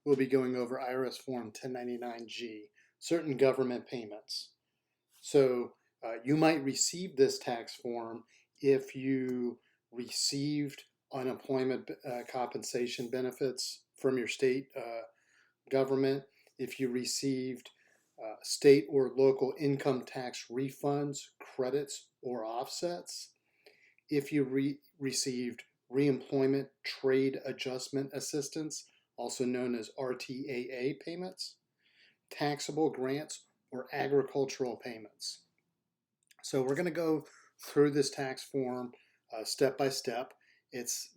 we'll be going over IRS Form 1099-G, certain government payments. So you might receive this tax form if you received unemployment compensation benefits from your state government, if you received state or local income tax refunds, credits, or offsets, if you received reemployment trade adjustment assistance, also known as RTAA payments, taxable grants, or agricultural payments. So we're going to go through this tax form step by step. It's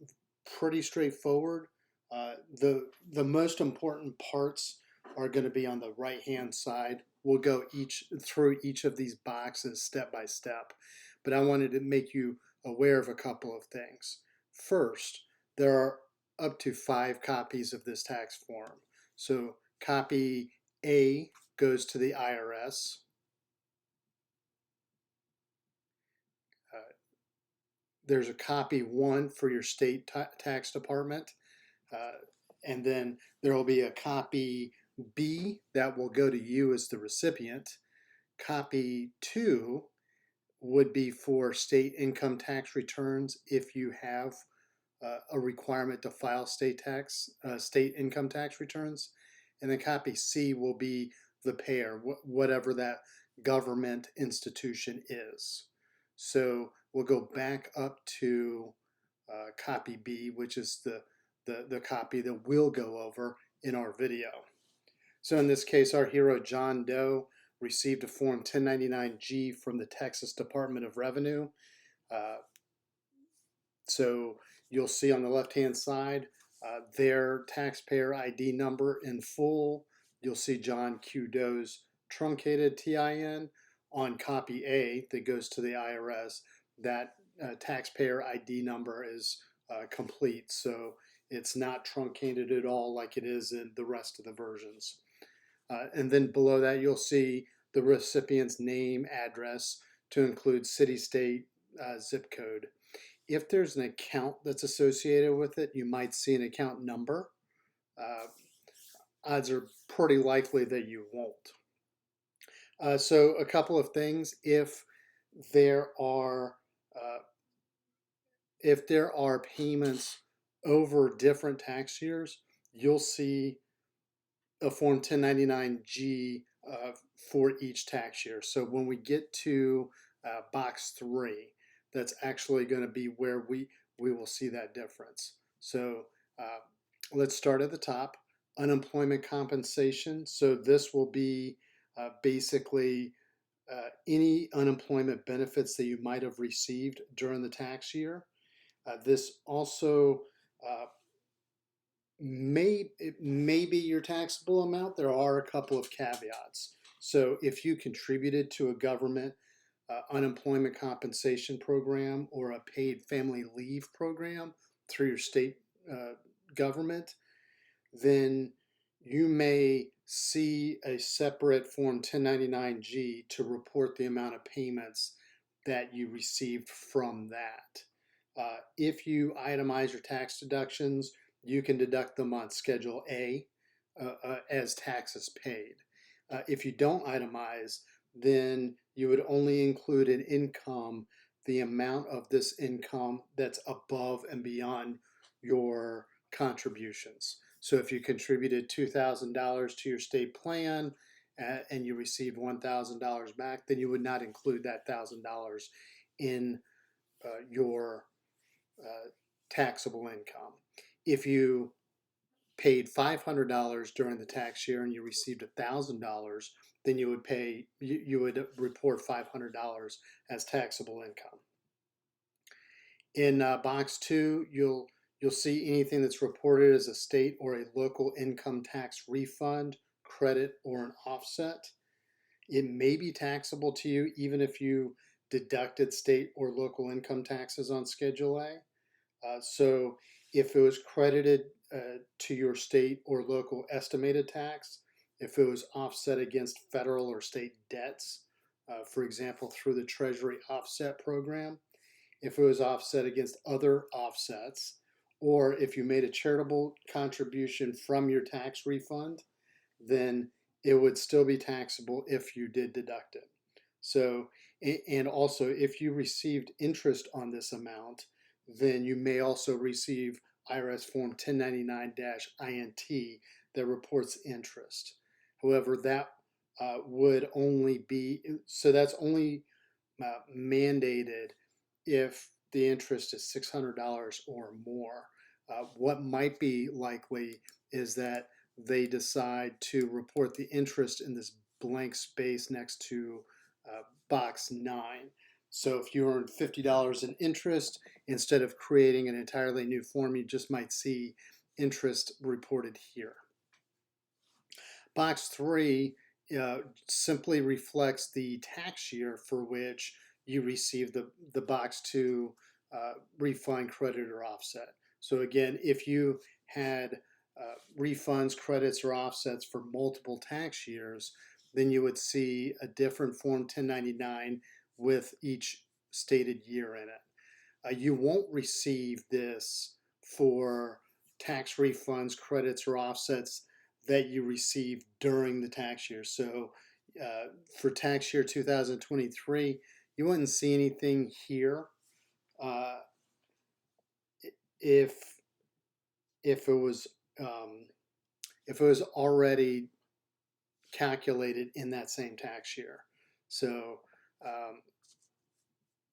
pretty straightforward. The most important parts are going to be on the right hand side. We'll go through each of these boxes step by step, but I wanted to make you aware of a couple of things. First, there are up to 5 copies of this tax form. So copy A goes to the IRS. There's a copy 1 for your state tax department. And then there will be a copy B that will go to you as the recipient. Copy 2 would be for state income tax returns if you have a requirement to file state income tax returns. And then copy C will be the payer, whatever that government institution is. So we'll go back up to copy B, which is the copy that we'll go over in our video. So in this case, our hero John Doe received a Form 1099-G from the Texas Department of Revenue. So you'll see on the left-hand side their taxpayer ID number in full. You'll see John Q. Doe's truncated TIN. On copy A that goes to the IRS, that taxpayer ID number is complete. So it's not truncated at all like it is in the rest of the versions. And then below that, you'll see the recipient's name, address, to include city, state, zip code. If there's an account that's associated with it, you might see an account number. Odds are pretty likely that you won't. So a couple of things. If there are payments over different tax years, you'll see a Form 1099-G for each tax year. So when we get to box 3, that's actually going to be where we will see that difference. So let's start at the top. Unemployment compensation. So this will be basically any unemployment benefits that you might have received during the tax year. This also may be your taxable amount. There are a couple of caveats. So if you contributed to a government unemployment compensation program or a paid family leave program through your state government, then you may see a separate Form 1099-G to report the amount of payments that you received from that. If you itemize your tax deductions, you can deduct them on Schedule A as taxes paid. If you don't itemize, then you would only include in income the amount of this income that's above and beyond your contributions. So if you contributed $2,000 to your state plan and you received $1,000 back, then you would not include that $1,000 in your taxable income. If you paid $500 during the tax year and you received $1,000, then you would report $500 as taxable income. In box 2, you'll see anything that's reported as a state or a local income tax refund, credit, or an offset. It may be taxable to you even if you deducted state or local income taxes on Schedule A. So if it was credited to your state or local estimated tax, if it was offset against federal or state debts, for example, through the Treasury Offset Program, if it was offset against other offsets, Or if you made a charitable contribution from your tax refund, then it would still be taxable if you did deduct it. So, and also if you received interest on this amount, then you may also receive IRS Form 1099-INT that reports interest. However, that would only be, so that's only mandated if the interest is $600 or more. What might be likely is that they decide to report the interest in this blank space next to box 9. So if you earned $50 in interest, instead of creating an entirely new form, you just might see interest reported here. Box 3 simply reflects the tax year for which you receive the box 2 refund, credit, or offset. So again, if you had refunds, credits, or offsets for multiple tax years, then you would see a different Form 1099 with each stated year in it. You won't receive this for tax refunds, credits, or offsets that you receive during the tax year. So for tax year 2023, you wouldn't see anything here uh, if if it was um, if it was already calculated in that same tax year. So um,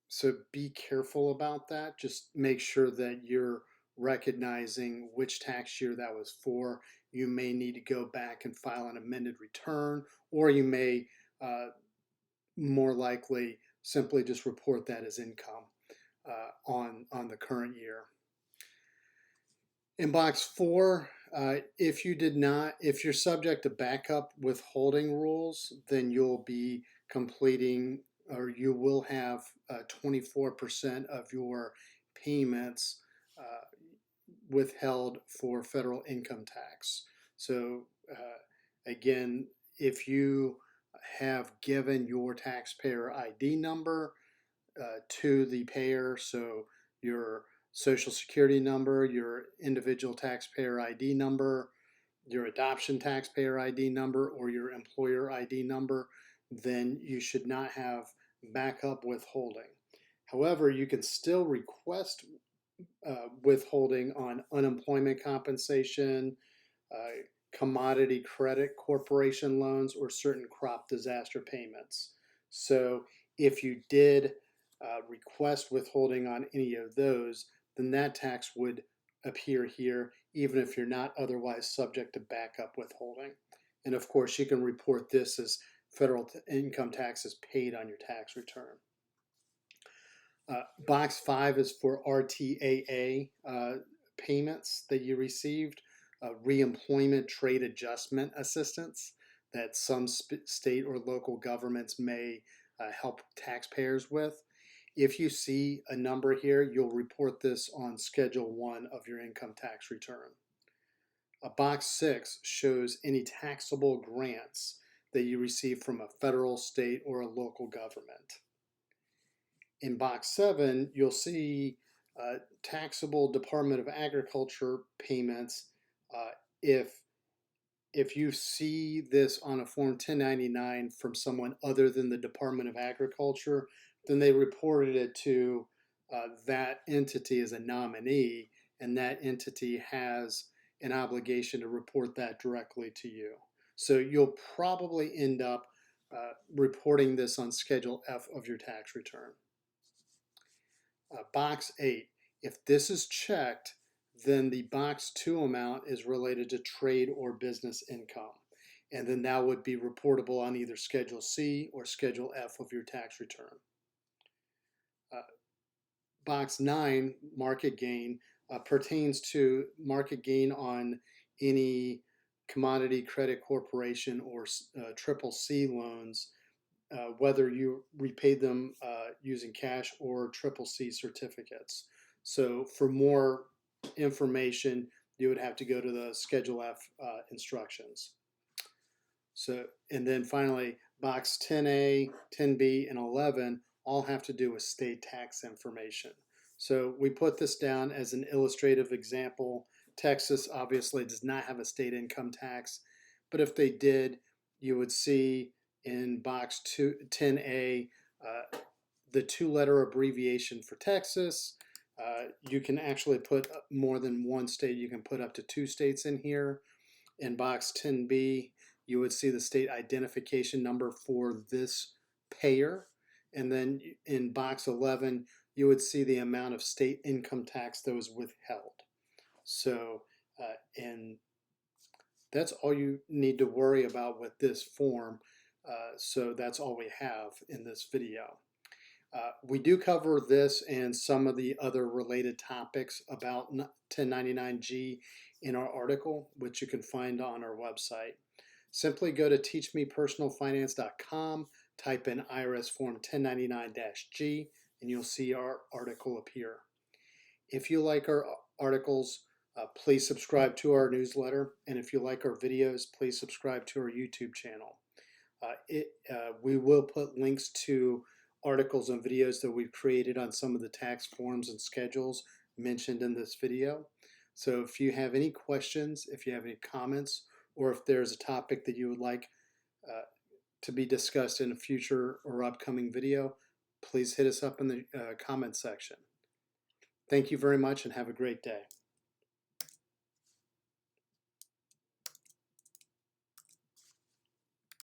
so be careful about that. Just make sure that you're recognizing which tax year that was for. You may need to go back and file an amended return, or you may more likely simply just report that as income on the current year. In box 4, if you're subject to backup withholding rules, then you'll be completing, or you will have 24% of your payments withheld for federal income tax. So again, if you have given your taxpayer ID number to the payer, so your social security number, your individual taxpayer ID number, your adoption taxpayer ID number, or your employer ID number, then you should not have backup withholding. However, you can still request withholding on unemployment compensation, commodity credit corporation loans, or certain crop disaster payments. So if you did request withholding on any of those, then that tax would appear here, even if you're not otherwise subject to backup withholding. And of course, you can report this as federal income taxes paid on your tax return. Box 5 is for RTAA payments that you received, reemployment trade adjustment assistance that some state or local governments may help taxpayers with. If you see a number here, you'll report this on Schedule 1 of your income tax return. Box 6 shows any taxable grants that you receive from a federal, state, or a local government. In box 7, you'll see taxable Department of Agriculture payments. If you see this on a Form 1099 from someone other than the Department of Agriculture, then they reported it to that entity as a nominee, and that entity has an obligation to report that directly to you. So you'll probably end up reporting this on Schedule F of your tax return. Box 8, if this is checked, then the box 2 amount is related to trade or business income. And then that would be reportable on either Schedule C or Schedule F of your tax return. Box 9, market gain, pertains to market gain on any commodity credit corporation or triple C loans, whether you repaid them using cash or triple C certificates. So for more information, you would have to go to the Schedule F instructions. So, and then finally, box 10A, 10B, and 11 all have to do with state tax information. So we put this down as an illustrative example. Texas obviously does not have a state income tax, but if they did, you would see in box 10A the two-letter abbreviation for Texas. You can actually put more than one state. You can put up to 2 states in here. In box 10B, you would see the state identification number for this payer. And then in box 11, you would see the amount of state income tax that was withheld. So, and that's all you need to worry about with this form. So that's all we have in this video. We do cover this and some of the other related topics about 1099-G in our article, which you can find on our website. Simply go to teachmepersonalfinance.com, type in IRS Form 1099-G, and you'll see our article appear. If you like our articles, please subscribe to our newsletter, and if you like our videos, please subscribe to our YouTube channel. We will put links to articles and videos that we've created on some of the tax forms and schedules mentioned in this video. So if you have any questions, if you have any comments, or if there's a topic that you would like to be discussed in a future or upcoming video, please hit us up in the comment section. Thank you very much and have a great day.